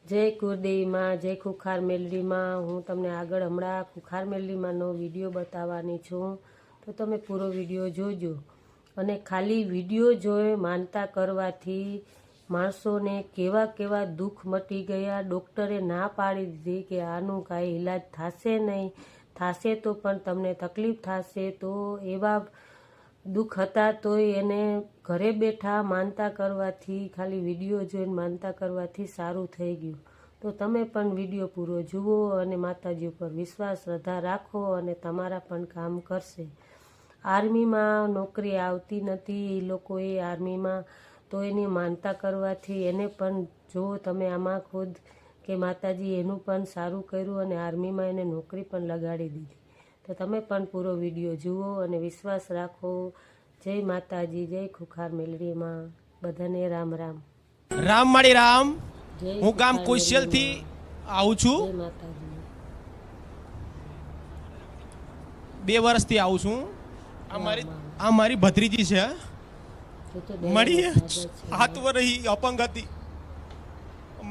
જય કુળદેવીમાં, જય ખુખાર મેલડીમાં. હું તમને આગળ હમણાં ખુખાર મેલડીમાંનો વિડીયો બતાવવાની છું, તો તમે પૂરો વિડીયો જોજો. અને ખાલી વિડીયો જોઈ માનતા કરવાથી માણસોને કેવા કેવા દુઃખ મટી ગયા. ડૉક્ટરે ના પાડી દીધી કે આનું કાંઈ ઈલાજ થશે નહીં, થશે તો પણ તમને તકલીફ થશે. તો એવા દુઃખ હતા તોય એને ઘરે બેઠા માનતા કરવાથી, ખાલી વિડીયો જોઈને માનતા કરવાથી સારું થઈ ગયું. તો તમે પણ વિડીયો પૂરો જુઓ અને માતાજી ઉપર વિશ્વાસ શ્રદ્ધા રાખો અને તમારા પણ કામ કરશે. આર્મીમાં નોકરી આવતી નથી એ લોકોએ આર્મીમાં, તો એની માનતા કરવાથી એને પણ જો તમે આમાં ખુદ કે માતાજી એનું પણ સારું કર્યું અને આર્મીમાં એને નોકરી પણ લગાડી દીધી. તો તમે પણ પૂરો વિડીયો જુઓ અને વિશ્વાસ રાખો. જય માતાજી, જય ખુખાર મેલડીમાં. બધાને રામ રામ. રામ માળી રામ. હું ગામ કુશલ થી આવું છું. જય માતાજી. 2 વર્ષથી આવું છું. આ મારી ભત્રીજી છે. મળી 7 વર્ષ અપંગ હતી.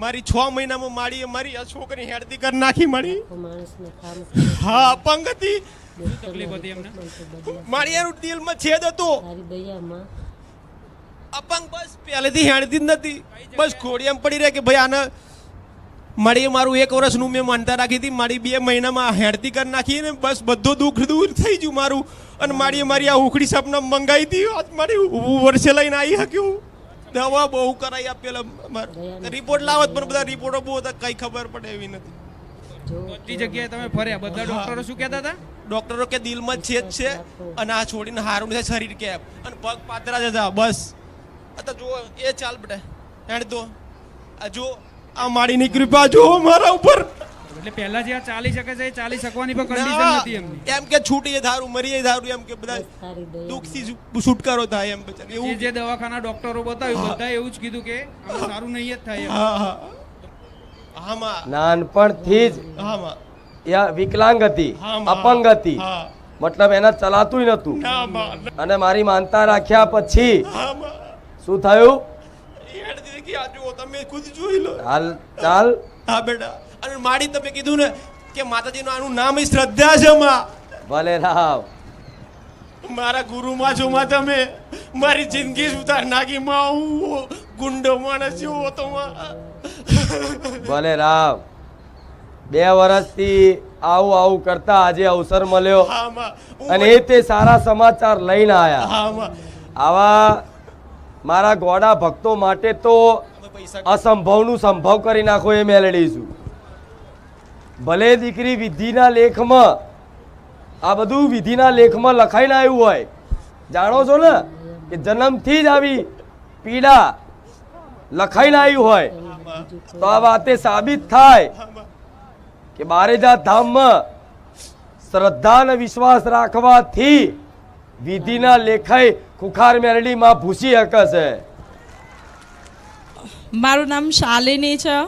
મારી 6 મહિનામાં માળી મારી આ છોકરી હેડતી કરી નાખી. મળી હા અપંગ હતી. માળિયાનું દિલમાં છેદ હતો. અપંગ બસ પહેલેથી હેડતી જ નથી. બસ ખોડી એમ પડી રહે કે ભાઈ આને માળી મારું 1 વર્ષનું મેં માનતા રાખી હતી. મારી 2 મહિનામાં હેડતી કરી નાખી ને બસ બધું દુઃખ દૂર થઈ ગયું મારું. અને માળી મારી આ ઉખડી સપના મંગાવી હતી. આજ મારી વર્ષે લઈને આવી શક્યું. દવા બહુ કરાઈ આપેલા, રિપોર્ટ લાવત પણ બધા રિપોર્ટો બહુ હતા, કઈ ખબર પડે એવી નથી. બધી જગ્યાએ તમે ફર્યા, બધા ડોક્ટરો શું કહેતા હતા? ડોક્ટરો કે દિલમાં છેદ છે અને આ છોડીને હારું છે શરીર કે અને પગ પાતળા જતા. બસ જો એ ચાલ બેટા હેડ તો આ જો આ માળીની કૃપા જો મારા ઉપર. એટલે પહેલા જે ચાલી શકે છે એ ચાલી શકવાની પણ કન્ડિશન નથી એમની. એમ કે છૂટી ધારું મરી ધારું એમ કે બધા દુઃખથી છુટકારો થાય એમ બચાર. એવું જે દવાખાના ડોક્ટરો બતાવ્યું બધા એવું જ કીધું કે આમાં સારું નહીં જ થાય. નાનપણથી જ વિકલાંગ હતી, અપંગ હતી, મતલબ એને ચલાતું નતું. અને મારી માનતા રાખ્યા પછી શું થયું? તમે ખુદ જોઈ લો. હાલ ચાલ. હા બેટા. અને માડી તમે કીધું ને કે માતાજીનું આનું નામ શ્રદ્ધા છે માં. ભલે રાવ. મારા ગુરુમાં છો માં તમે. મારી જિંદગી સુધાર નાખી માં. હું ગુંડો માણસ જેવો હતો માં. ભલે રાવ. 2 વર્ષથી આવું કરતા આજે અવસર મળ્યો અને તે સારા સમાચાર લઈને આયા. આવા મારા ગોડા ભક્તો માટે તો અસંભવનું સંભવ કરી નાખો એ મેળવી છું. ભલે દીકરી વિધિના લેખમાં આ બધું વિધિના લેખમાં લખાઈને આવ્યું હોય, જાણો છો ને કે જન્મથી જ આવી પીડા લખાઈને આવ્યું હોય, તો આ વાતે સાબિત થાય કે બારેજાત ધામમાં શ્રદ્ધા અને વિશ્વાસ રાખવાથી વિધિના લેખાય ખુખાર મેરડીમાં ભૂસી શકે છે. મારું નામ શાલિની છે.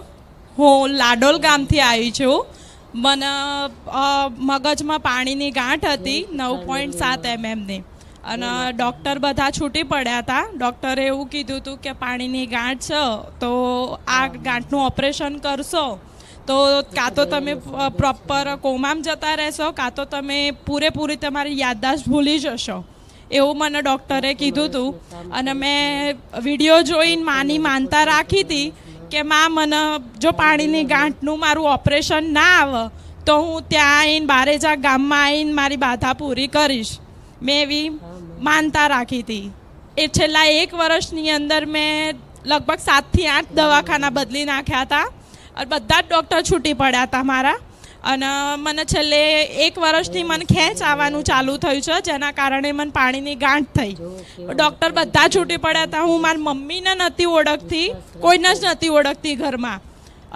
હું લાડોલ ગામથી આવી છું. મને મગજમાં પાણીની ગાંઠ હતી 9.7 mmની અને ડૉક્ટર બધા છૂટી પડ્યા હતા. ડૉક્ટરે એવું કીધું હતું કે પાણીની ગાંઠ છે તો આ ગાંઠનું ઓપરેશન કરશો તો કાં તો તમે પ્રોપર કોમામાં જતા રહેશો, કાં તો તમે પૂરેપૂરી તમારી યાદદાસ્ત ભૂલી જશો, એવું મને ડૉક્ટરે કીધું હતું. અને મેં વિડીયો જોઈને માની માનતા રાખી હતી કે માં મને જો પાણીની ગાંઠનું મારું ઓપરેશન ના આવે તો હું ત્યાં આવીને બારેજા ગામમાં આવીને મારી બાધા પૂરી કરીશ. મેં એવી માનતા રાખી હતી. એ છેલ્લા 1 વર્ષની અંદર મેં લગભગ 7 થી 8 દવાખાના બદલી નાખ્યા હતા. બધા જ ડૉક્ટર છૂટી પડ્યા હતા મારા. અને મને છેલ્લે 1 વર્ષથી મને ખેંચ આવવાનું ચાલુ થયું છે, જેના કારણે મને પાણીની ગાંઠ થઈ. ડૉક્ટર બધા છૂટી પડ્યા હતા. હું મારી મમ્મીને નથી ઓળખતી, કોઈને જ નથી ઓળખતી ઘરમાં.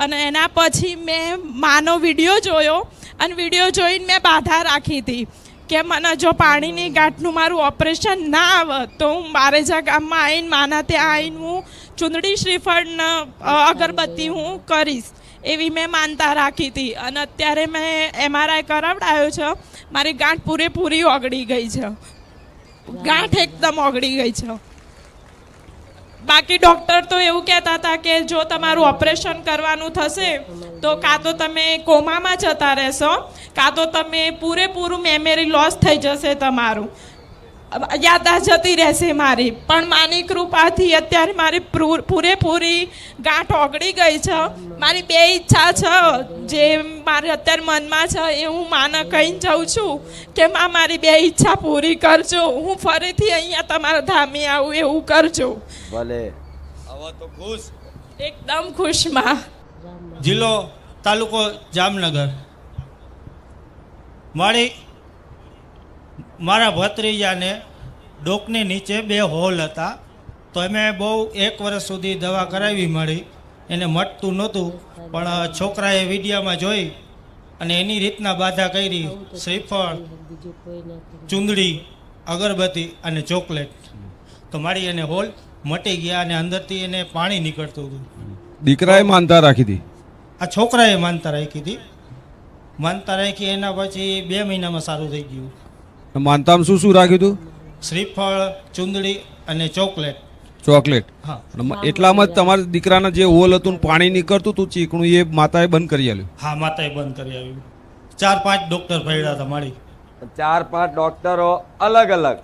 અને એના પછી મેં માનો વિડીયો જોયો અને વિડીયો જોઈને મેં બાધા રાખી હતી કે મને જો પાણીની ગાંઠનું મારું ઓપરેશન ના આવે તો હું બારેજા ગામમાં આવીને માના ત્યાં આવીને હું ચૂંદડી શ્રીફળ અગરબત્તી હું કરીશ, એવી મેં માનતા રાખી હતી. અને અત્યારે મેં MRI કરાવડાયો છે. મારી ગાંઠ પૂરેપૂરી ઓગળી ગઈ છે. ગાંઠ એકદમ ઓગળી ગઈ છે. બાકી ડૉક્ટર તો એવું કહેતા હતા કે જો તમારું ઓપરેશન કરવાનું થશે તો કાં તો તમે કોમામાં જતા રહેશો, કાં તો તમે પૂરેપૂરું મેમરી લોસ થઈ જશે, તમારું યાદદાસ્ત જતી રહેશે મારી. પણ માની કૃપાથી અત્યારે મારી પૂરેપૂરી ગાંઠ ઓગળી ગઈ છે. મારી 2 ઈચ્છા છે જે મારે અત્યારે મનમાં છે એ હું માને કહીને જાઉં છું કે માં મારી 2 ઈચ્છા પૂરી કરજો, હું ફરીથી અહીંયા તમારા ધામે આવું એવું કરજો. ભલે હવે તો ખુશ, એકદમ ખુશ માં. જિલ્લો તાલુકો જામનગર. મારા ભત્રીજાને ડોકની નીચે 2 હોલ હતા, તો અમે બહુ 1 વર્ષ સુધી દવા કરાવી મળી, એને મટતું નહોતું. પણ છોકરાએ વિડીયોમાં જોઈ અને એની રીતના બાધા કરી, શ્રીફળ, ચૂંદડી, અગરબત્તી અને ચોકલેટ, તો મારી એને હોલ મટી ગયા અને અંદરથી એને પાણી નીકળતું હતું. દીકરાએ માનતા રાખી હતી, આ છોકરાએ માનતા રાખી હતી. માનતા રાખી એના પછી 2 મહિનામાં સારું થઈ ગયું. માનતામાં શું શું રાખ્યું હતું? શ્રીફળ, ચૂંદડી અને ચોકલેટ. ચોકલેટ. હા. એટલામાં જ તમારા દીકરાના જે હોલ હતું ને પાણી નીકળતું હતું ચીકણું, એ માતાએ બંધ કરી આલ્યું. હા, માતાએ બંધ કરી આવ્યું. 4-5 ડોક્ટર ફર્યા હતા મારી, 4-5 ડોક્ટરો અલગ અલગ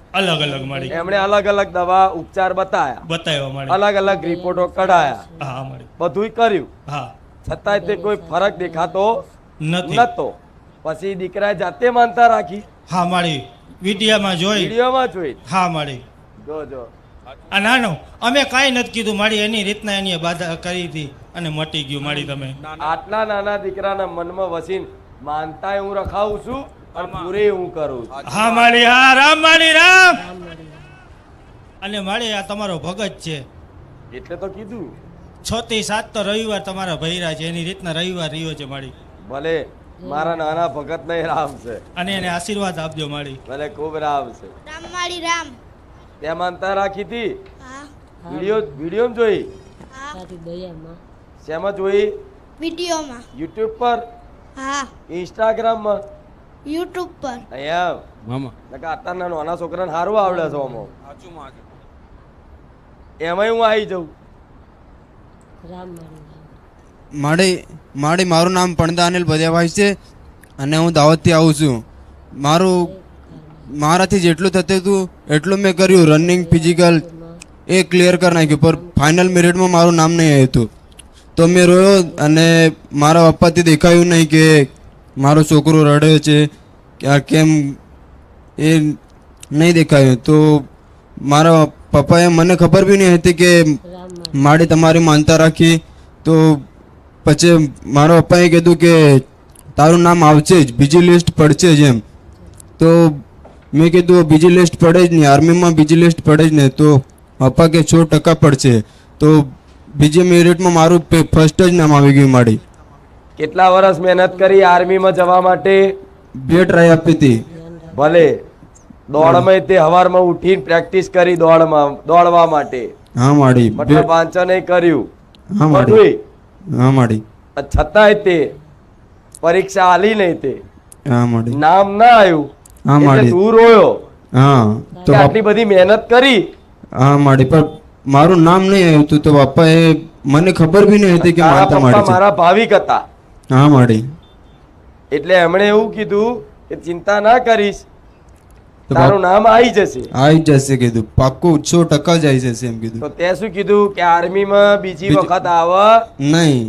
મારી, એમણે અલગ અલગ દવા ઉપચાર બતાવ્યા મારી, અલગ અલગ રિપોર્ટો કઢાયા, હા મારી, બધુંય કર્યું, હા, છતાંય તે કોઈ ફરક દેખાતો નથી. નતો. પછી દીકરાએ જાતે માનતા રાખી, હા મારી, વિડીયોમાં જોઈ, વિડીયોમાં જોઈ. હા મારી. જો આ નાનો અમે કાંઈ નથી કીધું મારી, એની રીતના એની બાધા કરી હતી અને મટી ગયું મારી. તમે આટલા નાના દીકરાના મનમાં વસીને માનતાય હું રખાવું છું અને પૂરી હું કરું છું. હા મારી, હા રામ મારી, રામ. અને મારી આ તમારો ભગત છે, એટલે તો કીધું 6 થી 7 તો રવિવાર તમારા ભૈરા છે, એની રીતના રવિવાર રહ્યો છે મારી. ભલે મારા નાના ભગત નહીં રામ છે, અને એને આશીર્વાદ આપજો મારી. ભલે ખૂબ રામ છે. રામવાળી રામ. તે માનતા રાખી હતી, હા. વિડીયો જોઈ, હા. તારી દયામાં શેમાં જોઈ? વિડીયોમાં. યુટ્યુબ પર, હા. ઇન્સ્ટાગ્રામમાં, યુટ્યુબ પર. અહીંયા મામા અત્યારના નાના છોકરાને સારું આવડે છે આમાં. એમાંય હું આવી જાઉં. રામ મારી મારું નામ પણદા અનિલ ભદ્યાભાઈ છે અને હું દાવતથી આવું છું. મારાથી જેટલું થતું હતું એટલું મેં કર્યું. રનિંગ, ફિઝિકલ એ ક્લિયર કરી નાખ્યું, પણ ફાઇનલ મેરિટમાં મારું નામ નહીં આવ્યું હતું. તો મેં રોયો અને મારા પપ્પાથી દેખાયું નહીં કે મારો છોકરો રડે છે કેમ, એ નહીં દેખાયું. તો મારા પપ્પાએ મને ખબર બી નહીં હતી કે મારે તમારી માનતા રાખી. તો પછી મારા પપ્પાએ કીધું કે તારું નામ આવશે જ, બીજી લિસ્ટ પડશે જ એમ. તો મેં કીધું બીજી લિસ્ટ પડે જ નહીં, આર્મીમાં બીજી લિસ્ટ પડે જ નહીં. તો પપ્પા કે 100% પડશે. તો બીજી મેરિટમાં મારું ફર્સ્ટ જ નામ આવી ગયું મારી. કેટલા વર્ષ મહેનત કરી આર્મીમાં જવા માટે? 2 ટ્રાય આપી હતી. ભલે દોડમાં તે હવારમાં ઉઠીને પ્રેક્ટિસ કરી દોડવા માટે. હા મારી. મતલબ વાંચન કર્યું. હા મારી. હા મારી. છતાંય તે પરીક્ષા આલી નહીં, તે હા મારી. નામ ના આવ્યું. હા એટલે મારી. તું રોયો. હા તો આટલી બધી મહેનત કરી. હા મારી, પણ મારું નામ નહીં આવ્યું હતું. તો પપ્પાએ મને ખબર બી નહીં હતી કે તારા માનતા પપ્પા મારી છે. મારા ભાવિક હતા, હા મારી. એટલે એમણે એવું કીધું કે ચિંતા ના કરીશ, તો તારું નામ આવી જશે. આવી જશે કીધું, પાક્કું 100% જ આવી જશે એમ કીધું. તો તે શું કીધું કે આર્મીમાં બીજી વખત આવે નહીં.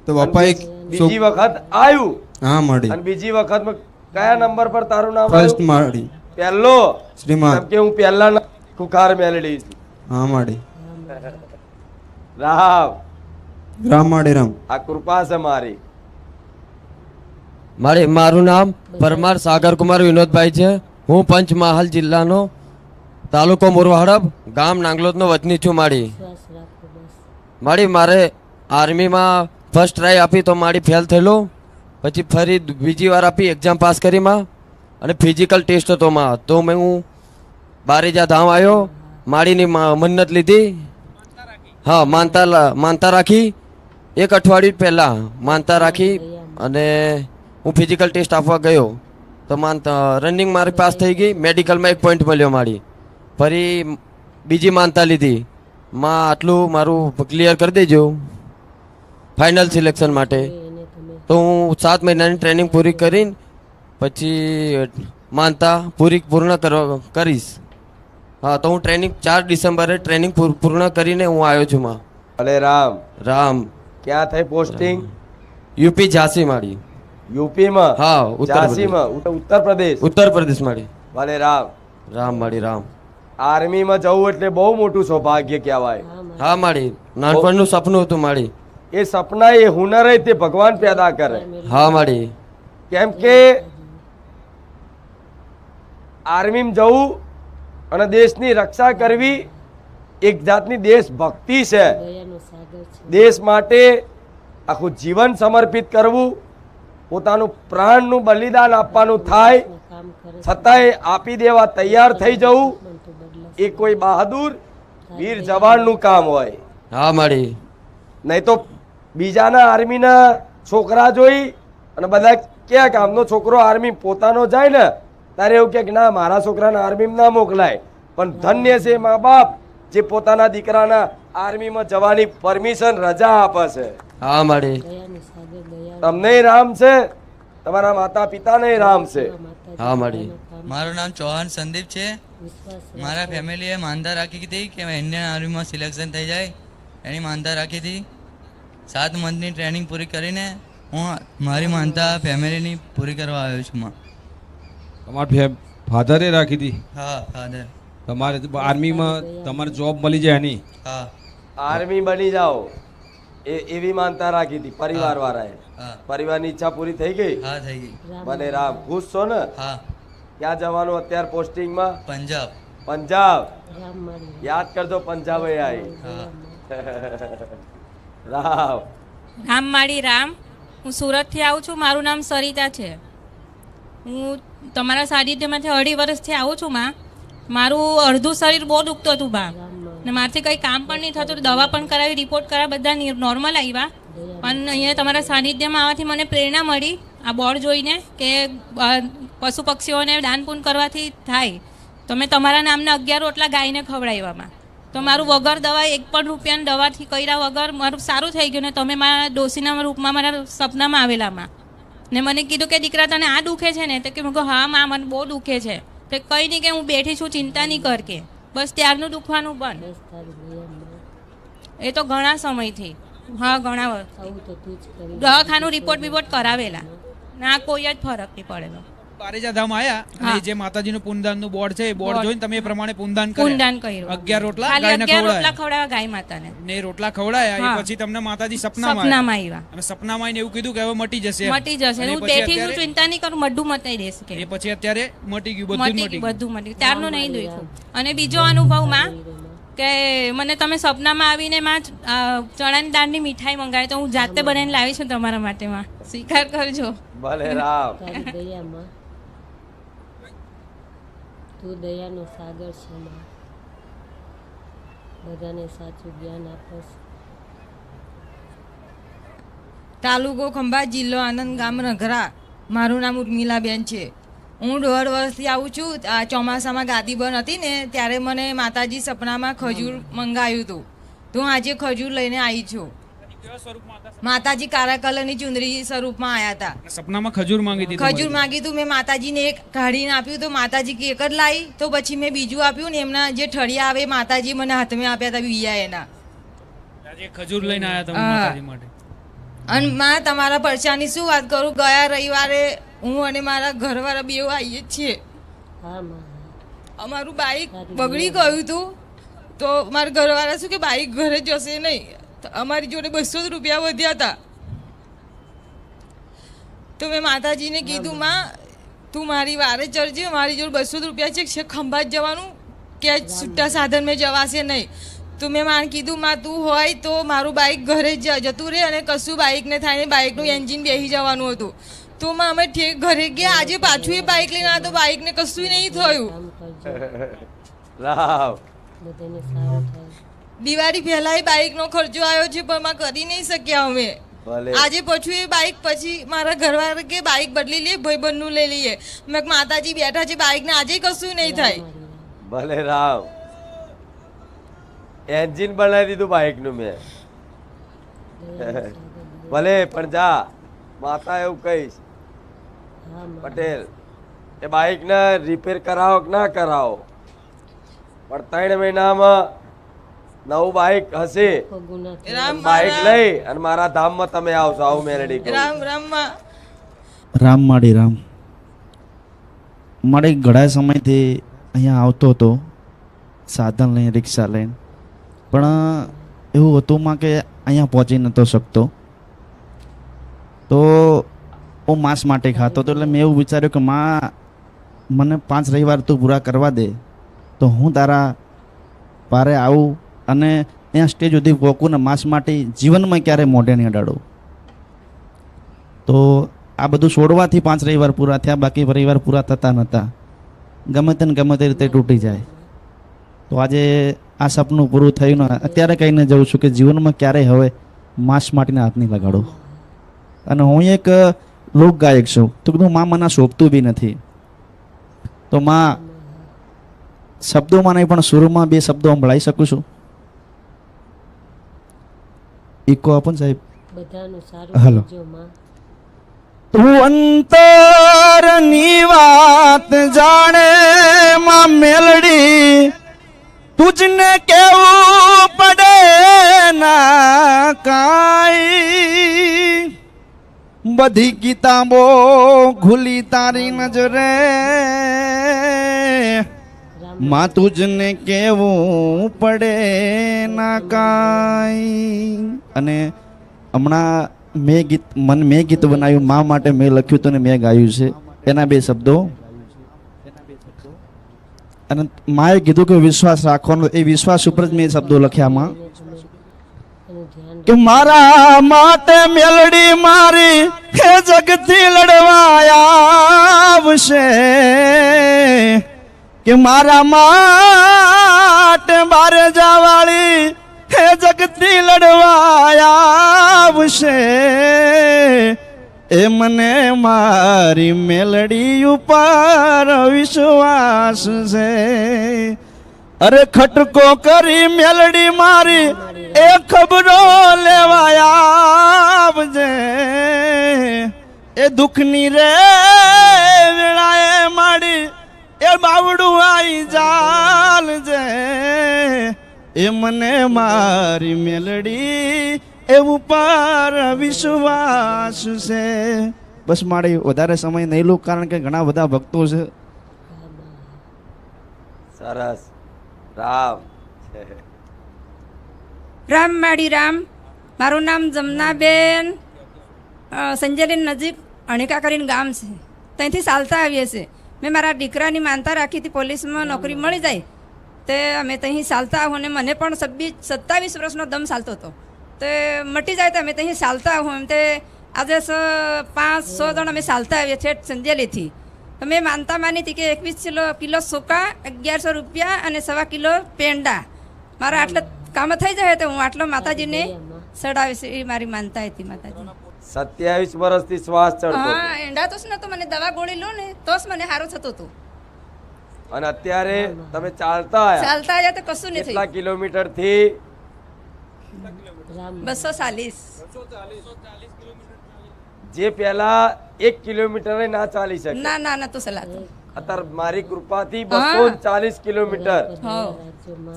તો પપ્પાએ બીજી વખત આવ્યું. હા મારી. અને બીજી વખતમાં કયા નંબર પર તારું નામ ફર્સ્ટ આવ્યું? મારી. પહેલો. શ્રીમાન. કેમ કે હું પહેલા ખુખાર મેલડી છું. હા મારી. રામ રામ માડી રામ. આ કૃપા છે મારી. મારું નામ પરમાર સાગરકુમાર વિનોદભાઈ છે. હું પંચમહાલ જિલ્લાનો તાલુકો મોરવાહડપ ગામ નાંગલોદનો વતની છું. મારે આર્મીમાં ફર્સ્ટ ટ્રાય આપી તો મારી ફેલ થયેલો. પછી ફરી બીજી વાર આપી, એક્ઝામ પાસ કરી માં, અને ફિઝિકલ ટેસ્ટ હતો માં. તો હું બારેજા ધામ આવ્યો, માળીની મન્નત લીધી. હા, માનતા રાખી. 1 અઠવાડિયું પહેલાં માનતા રાખી અને હું ફિઝિકલ ટેસ્ટ આપવા ગયો તો રનિંગ મારી પાસ થઈ ગઈ. મેડિકલમાં 1 પોઈન્ટ મળ્યો મારી. ફરી બીજી માનતા લીધી માં આટલું મારું ક્લિયર કરી દેજો ફાઇનલ સિલેક્શન માટે. એને તમે તો હું 7 મહિનાની ટ્રેનિંગ પૂરી કરીને પછી માનતા પૂર્ણ કરીશ. હા, તો હું ટ્રેનિંગ 4 ડિસેમ્બરે ટ્રેનિંગ પૂર્ણ કરીને હું આવ્યો છું માં. ભલે રામ. રામ. ક્યાં થઈ પોસ્ટિંગ? યુપી ઝાંસી માડી. યુપી માં? હા, ઉત્તર ઝાંસી માં? ઉત્તર પ્રદેશ? ઉત્તર પ્રદેશ માડી. ભલે રામ. રામ માડી રામ. આર્મી માં જવું એટલે બહુ મોટું સૌભાગ્ય કહેવાય. હા માડી, નાનપણનું સપનું હતું માડી. એ સપના એ હુનર તે ભગવાન પેદા કરે. હા માડી. કેમ કે આર્મીમાં જવું અને દેશની રક્ષા કરવી એક જાતની દેશભક્તિ છે. દયાનો સાગર છે. દેશ માટે આખું જીવન સમર્પિત કરવું, પોતાનું પ્રાણનું બલિદાન આપવાનું થાય કામ કરે છતાંય આપી દેવા તૈયાર થઈ જવું પણ તો બદલા એ કોઈ બહાદુર વીર જવાનનું કામ હોય. હા માડી. નહીં તો બીજાના આર્મીના છોકરા જોઈ અને બધા ક્યાં કામનો છોકરો આર્મી પોતાનો જાય ને ત્યારે એવું કે ના મારા છોકરાને આર્મીમાં ના મોકલાય. પણ ધન્ય છે મા બાપ જે પોતાના દીકરાના આર્મીમાં જવાની પરમિશન રજા આપે છે. હા માડી. દયાનો સાગર દયા તમને રામ છે, તમારા માતા પિતાને રામ છે. હા માડી. મારું નામ ચૌહાણ સંદીપ છે. વિશ્વાસ મારા ફેમિલીએ માનતા રાખી હતી કે ઇન્ડિયન આર્મીમાં સિલેક્શન થઈ જાય એની માનતા રાખી હતી. 7 મંથની ટ્રેનિંગ પૂરી કરીને હું મારી માનતા ફેમિલીની પૂરી કરવા આવ્યો છું માં. તમારા ફાધરે રાખી હતી? હા ફાધર. તમારે આર્મીમાં તમારે જોબ મળી જાય એની? હા. આર્મી બની જાઓ એવી માનતા રાખી હતી પરિવાર વાળાએ. હા. પરિવારની ઈચ્છા પૂરી થઈ ગઈ? હા થઈ ગઈ. ભલે રામ. ખુશ છો ને? હા. ક્યાં જવાનું અત્યારે પોસ્ટિંગમાં? પંજાબ. પંજાબ. રામ મારી યાદ કરજો પંજાબ આવી. હા. રામ. રામ માળી રામ. હું સુરતથી આવું છું. મારું નામ સરિતા છે. હું તમારા સાનિધ્યમાંથી 2.5 વર્ષથી આવું છું માં. મારું અડધું શરીર બહુ દુખતું હતું બા, ને મારથી કંઈ કામ પણ નહીં થતું. દવા પણ કરાવી, રિપોર્ટ કરાવી, બધા નોર્મલ આવ્યા. પણ અહીંયા તમારા સાનિધ્યમાં આવવાથી મને પ્રેરણા મળી આ બોર્ડ જોઈને કે પશુ પક્ષીઓને દાન પુણ્ય કરવાથી થાય. તો મેં તમારા નામના 11 રોટલા ગાયને ખવડાવ્યામાં. તો મારું વગર દવા 1 પણ રૂપિયાની દવાથી કર્યા વગર મારું સારું થઈ ગયું. ને તમે મારા ડોસીના રૂપમાં મારા સપનામાં આવેલામાં ને મને કીધું કે દીકરા તને આ દુખે છે ને? તો કે મેં કહું હા માં મને બહુ દુખે છે. તો કંઈ નહીં કે હું બેઠી છું, ચિંતા નહીં કર કે. બસ ત્યારનું દુખવાનું બંધ. બસ તારી દયામાં એ તો ઘણા સમયથી. હા ઘણા વર્ષ આવું તો તું જ કરી દવાખાનું રિપોર્ટ કરાવેલા ના કોઈ જ ફરક નહીં પડેલો. બારેજા ધામ આયા અને જે માતાજીનું પુનદાનનું બોર્ડ છે એ બોર્ડ જોઈને તમે એ પ્રમાણે પુનદાન પુનદાન કર્યું. 11 રોટલા ખાલી ગાયને 11 રોટલા ખવડાવ્યા ખવડાવ્યા ગાય માતાને. ને એ રોટલા ખવડાયા એ હા. પછી તમને માતાજી સપનામાં સપનામાં આવ્યા આવ્યા. અને સપનામાં આવીને એવું કીધું કે હવે મટી જશે એમ. મટી જશે. અને હું પછી બેઠી છું, અત્યારે- ચિંતા નહીં કરું, મડ્ડું મટાઈ દેશે કે. એ પછી અત્યારે મટી ગયું, બધું જ મટી મટી ગયું, ગયું. બધું મટી ગયું. ત્યારનું નહીં દુખ્યું. અને બીજો અનુભવમાં કે મને તમે સપનામાં આવીને માં ચણાની દાળની મીઠાઈ મંગાવી તો હું જાતે બનાવીને લાવી છું તમારા માટે માં. સ્વીકાર કરજો. ભલે રામ. તારી દયામાં તું દયાનો સાગર છે માં. બધાને સાચું જ્ઞાન આપસ. તાલુકો ખંભાત, જિલ્લો આનંદ, ગામ રઘરા. મારું નામ ઉર્મિલાબેન છે. હું 1.5 વર્ષથી આવું છું. આ ચોમાસામાં ગાદી બંધ હતી ને ત્યારે મને માતાજી સપનામાં ખજૂર મંગાવ્યું હતું. તો હું આજે ખજૂર લઈને આવી છું. માતાજી કાળા કલરની ચુંદડી સ્વરૂપમાં આવ્યા હતા. સપનામાં ખજૂર માંગી હતી ખજૂર માંગી હતું. મેં માતાજીને એક કાઢીને આપ્યું તો માતાજી એક જ લાવી. તો પછી મેં બીજું આપ્યું ને એમના જે ઠળિયા આવે માતાજી મને હાથમાં આપ્યા હતા બીયા એના. આજે ખજૂર લઈને આવ્યા તમે હા. માતાજી માટે. અને માં તમારા પરચાની શું વાત કરું, ગયા રવિવારે હું અને મારા ઘરવાળા બેવ આવીએ છીએ. હા માં અમારું બાઈક બગડી ગયું હતું તો મારા ઘરવાળા શું કે બાઈક ઘરે જશે નહીં. તો અમારી જોડે 200 રૂપિયા વધ્યા હતા. તો મેં માતાજીને કીધું માં તું મારી વારે ચડજે, મારી જોડે 200 રૂપિયા છે ખંભાત જવાનું કે છૂટા સાધન મેં જવાશે નહીં. તો મેં માને કીધું માં તું હોય તો મારું બાઈક ઘરે જતું રહે અને કશું બાઈકને થાય ને બાઈકનું એન્જિન બેસી જવાનું હતું. તો માં અમે ઘરે ગયા. આજે પાછું એ બાઈક લઈને આવ્યા તો બાઈકને કશું નહીં થયું. રામ. બધાને સારું થાય. દિવાળી પહેલા બાઈકનો ખર્ચો આવ્યો છે પણ માં કરી નહીં શક્યા અમે. ભલે. આજે પાછું એ બાઈક પછી મારા ઘરવાળા કે બાઈક બદલી લઈએ, ભાઈબંધનું લઈ લઈએ. મેં કીધું માતાજી બેઠા છે બાઈકને આજે કશું નહીં થાય. ભલે રામ. એન્જિન બનાવી દીધું બાઇક નું મેં. ભલે પણ જા માતા એવું કહીશ પટેલ એ બાઇક ને રિપેર કરાવો કે ના કરાવો પણ 3 મહિનામાં નવું બાઇક હશે. બાઇક લઈ અને મારા ધામમાં તમે આવશો. આવું મેલડી કહું. રામ માડી રામ મારે ઘણા સમયથી અહીંયા આવતો હતો સાધન લઈને રિક્ષા લઈને, પણ એવું હતું માં કે અહીંયા પહોંચી નહોતો શકતો. તો હું માંસ માટે ખાતો હતો એટલે મેં એવું વિચાર્યું કે માં મને 5 રવિવાર તું પૂરા કરવા દે તો હું તારા પારે આવું અને અહીંયા સ્ટેજ સુધી પહોંચું ને માંસ માટે જીવનમાં ક્યારેય મોઢે નહીં અડાડું. તો આ બધું છોડવાથી 5 રવિવાર પૂરા થયા, બાકી રવિવાર પૂરા થતા નહોતા. ગમે તે રીતે તૂટી જાય. તો આજે આ સપનું પૂરું થયું ને અત્યારે કહીને જઉં છું કે જીવનમાં ક્યારેય હવે માંસ માટીને હાથ નહીં લગાડું. અને હું એક લોક ગાયક છું તો કીધું માં મને શોભતું બી નથી. તો માં શબ્દોમાં નહીં પણ સુરમાં 2 શબ્દો સંભળાવી શકું છું? ઇકો આપો ને સાહેબ. હલો. તું અંતરની વાત જાણે માં મેલડી, તુજને કેવું પડે ના કાઈ. બધી કિતાબો ખુલી તારી નજરે માં, તુજને કેવું પડે ના કાઈ. અને હમણાં મેં ગીત બનાવ્યું મા માટે, મેં લખ્યું હતું ને મેં ગાયું છે. એના 2 શબ્દો. અને માએ કીધું કે વિશ્વાસ રાખવાનો, એ વિશ્વાસ ઉપર જ મેં શબ્દો લખ્યા માં કે મારા માટે મેલડી મારી હે જગથી લડવા આવશે, કે મારા માટે બારે જાવાળી હે જગતી લડવા આવશે. એ મને મારી મેલડી ઉપર વિશ્વાસ છે. અરે ખટકો કરી મેલડી મારી એ ખબરો લેવા આવજે, એ દુઃખની રે વેળાએ માડી એ બાવડું આઈ જાલજે. એ મને મારી મેલડી એ ઉપર વિશ્વાસ છે. બસ મારી વધારે સમય નહીં લઉં કારણ કે ઘણા બધા ભક્તો છે. સરસ. રામ રામ માડી રામ. મારું નામ જમનાબેન. સંજયની નજીક અણિકા કરીને ગામ છે, ત્યાંથી ચાલતા આવીએ છીએ. મેં મારા દીકરાની માનતા રાખી હતી પોલીસમાં નોકરી મળી જાય તે અમે ત્યાંથી ચાલતા આવું, અને મને પણ 27 વર્ષનો દમ ચાલતો હતો. તે મટી જાય તો અમે ત્યાંથી ચાલતા આવું. એમ તે આજે 5-6 જણ અમે ચાલતા આવીએ છીએ સંજેલીથી. તો મેં માનતા માની હતી કે 21 કિલો સોકા, 1100 રૂપિયા અને 1.25 કિલો પેંડા મારા આટલા કામ થઈ જાય તો હું આટલો માતાજીને ચડાવીશ, એ મારી માનતા હતી માતાજી. 27 વર્ષથી શ્વાસ ચડતો. હા, એંડા તો ને તો મને દવા ગોળી લો ને તો જ મને સારું થતું હતું. અને અત્યારે તમે ચાલતા આયા તો કશું નહીં થયું. કેટલા કિલોમીટર થી? 240. જે પહેલા 1 કિલોમીટર ના ચાલી શકે. ના તો ચલાતું. અત્યારે મારી કૃપાથી 240 કિલોમીટર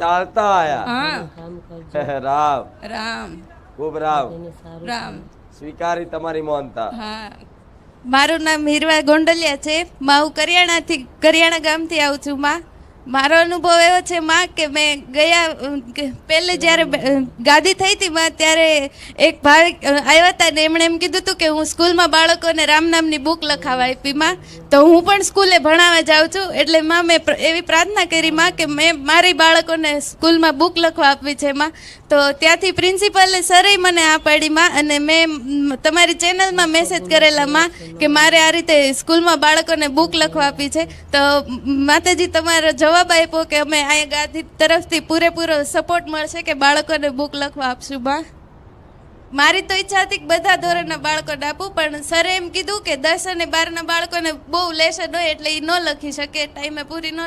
ચાલતા આયા. રામ રામ ખૂબ રામ રામ. સ્વીકારી તમારી માનતા. મારું નામ હીરવા ગોંડલિયા છે. હું કરિયાણા ગામથી આવું છું. મારો અનુભવ એવો છે માં કે મેં પહેલે જ્યારે ગાદી થઈ હતી માં ત્યારે એક ભાઈ આવ્યા હતા ને એમણે એમ કીધું હતું કે હું સ્કૂલમાં બાળકોને રામ નામની બુક લખાવા આપી માં. તો હું પણ સ્કૂલે ભણાવવા જાઉં છું એટલે માં મેં એવી પ્રાર્થના કરી માં કે મેં મારી બાળકોને સ્કૂલમાં બુક લખવા આપવી છે માં. તો ત્યાંથી પ્રિન્સિપલે સરે મને આ પાડી માં, અને મેં તમારી ચેનલમાં મેસેજ કરેલા માં કે મારે આ રીતે સ્કૂલમાં બાળકોને બુક લખવા આપી છે. તો માતાજી તમારો જવાબ આપ્યો કે અમે અહીંયા ગાદી તરફથી પૂરેપૂરો સપોર્ટ મળશે કે બાળકોને બુક લખવા આપશું બા. મારી તો ઈચ્છા હતી કે બધા ધોરણના બાળકોને આપું, પણ સરે એમ કીધું કે 10 અને 12ના બાળકોને બહુ લેશન હોય એટલે એ ન લખી શકે, ટાઈમે પૂરી ન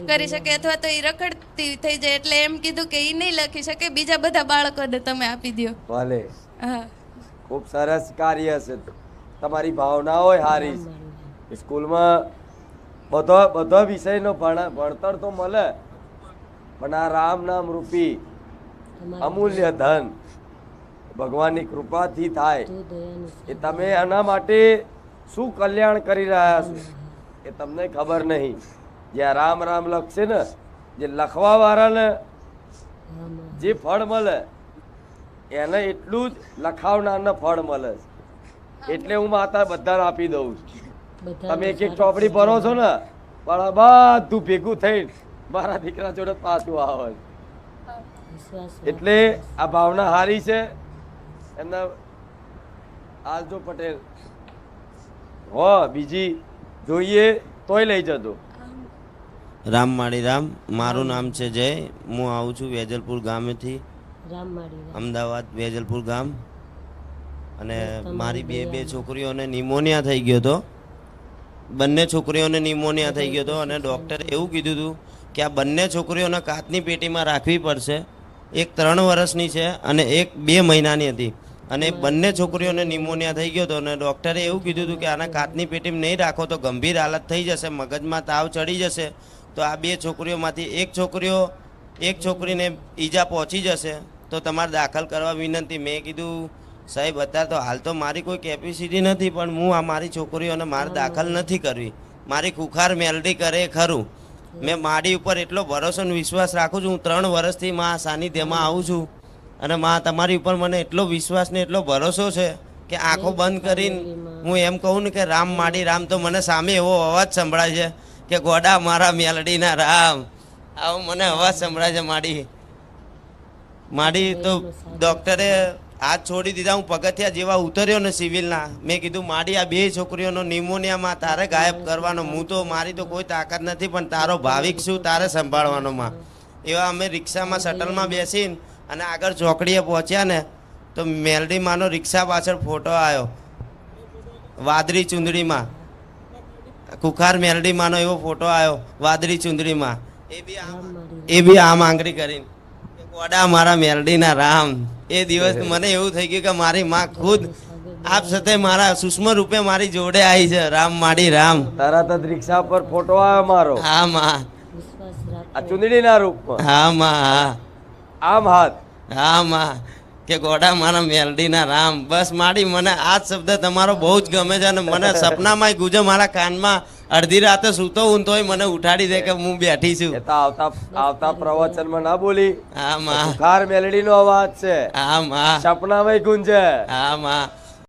કરી શકે, અથવા તો એ રખડતી થઈ જાય એટલે એમ કીધું કે એ નહીં લખી શકે, બીજા બધા બાળકોને તમે આપી દો. ભલે, હા, ખૂબ સરસ કાર્ય છે. તમારી ભાવના હોય હારી. સ્કૂલમાં બધો વિષયનો ભણતર તો મળે, પણ આ રામ નામ રૂપી અમૂલ્ય ધન ભગવાનની કૃપાથી થાય. એ તમે આના માટે શું કલ્યાણ કરી રહ્યા છો એ તમને ખબર નહીં. જ્યાં રામ રામ લખશે ને, જે લખવા વાળાને જે ફળ મળે એને એટલું જ લખાવનારને ફળ મળે છે. એટલે હું માતા બધાને આપી દઉં છું. તમે એક એક ચોપડી ભરો છો ને, પણ બધું ભેગું થઈ મારા દીકરા જોડે પાછું આવે. એટલે આ ભાવના હારી છે. એમના આલજો પટેલ હો, બીજી જોઈએ તોય લઈ જજો. રામ માળી રામ. મારું નામ છે જય. હું આવું છું વેજલપુર ગામેથી, અમદાવાદ વેજલપુર ગામ. અને મારી બે છોકરીઓને નિમોનિયા થઈ ગયો હતો. બંને છોકરીઓને નિમોનિયા થઈ ગયો હતો અને ડૉક્ટરે એવું કીધું હતું કે આ બંને છોકરીઓને કાચની પેટીમાં રાખવી પડશે. એક 3 વર્ષની છે અને એક 2 મહિનાની હતી. અને બંને છોકરીઓને નિમોનિયા થઈ ગયો હતો અને ડૉક્ટરે એવું કીધું હતું કે આને કાચની પેટીમાં નહીં રાખો તો ગંભીર હાલત થઈ જશે, મગજમાં તાવ ચડી જશે. તો આ 2 છોકરીઓમાંથી એક છોકરીને ઈજા પહોંચી જશે તો તમારે દાખલ કરવા વિનંતી. મેં કીધું સાહેબ અત્યારે તો હાલ તો મારી કોઈ કેપેસિટી નથી, પણ હું આ મારી છોકરીઓને મારે દાખલ નથી કરવી. મારી ખુખાર મેલડી કરે ખરું. મેં મારી ઉપર એટલો ભરોસો અને વિશ્વાસ રાખું છું. હું 3 વર્ષથી મા સાનિધ્યમાં આવું છું અને મા તમારી ઉપર મને એટલો વિશ્વાસ ને એટલો ભરોસો છે કે આંખો બંધ કરીને હું એમ કહું ને કે રામ માડી રામ, તો મને સામે એવો અવાજ સંભળાય છે કે ગોડા મારા મેલડીના રામ. આવો મને અવાજ સંભળાય છે. માડી તો ડૉક્ટરે હાથ છોડી દીધા. હું પગથિયા જેવા ઉતર્યો ને સિવિલના, મેં કીધું માડી આ 2 છોકરીઓનો નિમોનિયામાં તારે ગાયબ કરવાનો. હું તો મારી તો કોઈ તાકાત નથી, પણ તારો ભાવિક શું તારે સંભાળવાનો માં. એવા અમે રિક્ષામાં શટલમાં બેસીને અને આગળ ચોકડીએ પહોંચ્યા ને તો મેલડી માનો રિક્ષા પાછળ ફોટો આવ્યો વાદળી ચુંદડીમાં. કુખાર મેલડી માનો એવો ફોટો આવ્યો વાદળી ચુંદડીમાં. એ બી આમ આંગળી કરીને ગોડા મારા મેલડીના રામ. એ દિવસ મને એવું થઈ ગયું કે મારી માં ખુદ આપ સાથે મારા સૂક્ષ્મ રૂપે મારી જોડે આવી છે. રામ માડી રામ. તરત જ રિક્ષા પર ફોટો આવ્યો મારો. હા માં. આ ચુંદડીના રૂપમાં. હા માં. હા આમ હાથ. હા માં કે ગોડા મારા મેલડીના રામ. બસ માડી મને આ શબ્દ તમારો બહુ જ ગમે છે અને મને સપનામાં ગુજે મારા કાનમાં. અડધી રાતે સૂતો હું તોય મને ઉઠાડી દે કે હું બેઠી છું. એ તો આવતા પ્રવચનમાં ના બોલી. હા માં. ખુખાર મેલડીનો અવાજ છે. હા માં. સપનામાં ગુંજે. હા માં.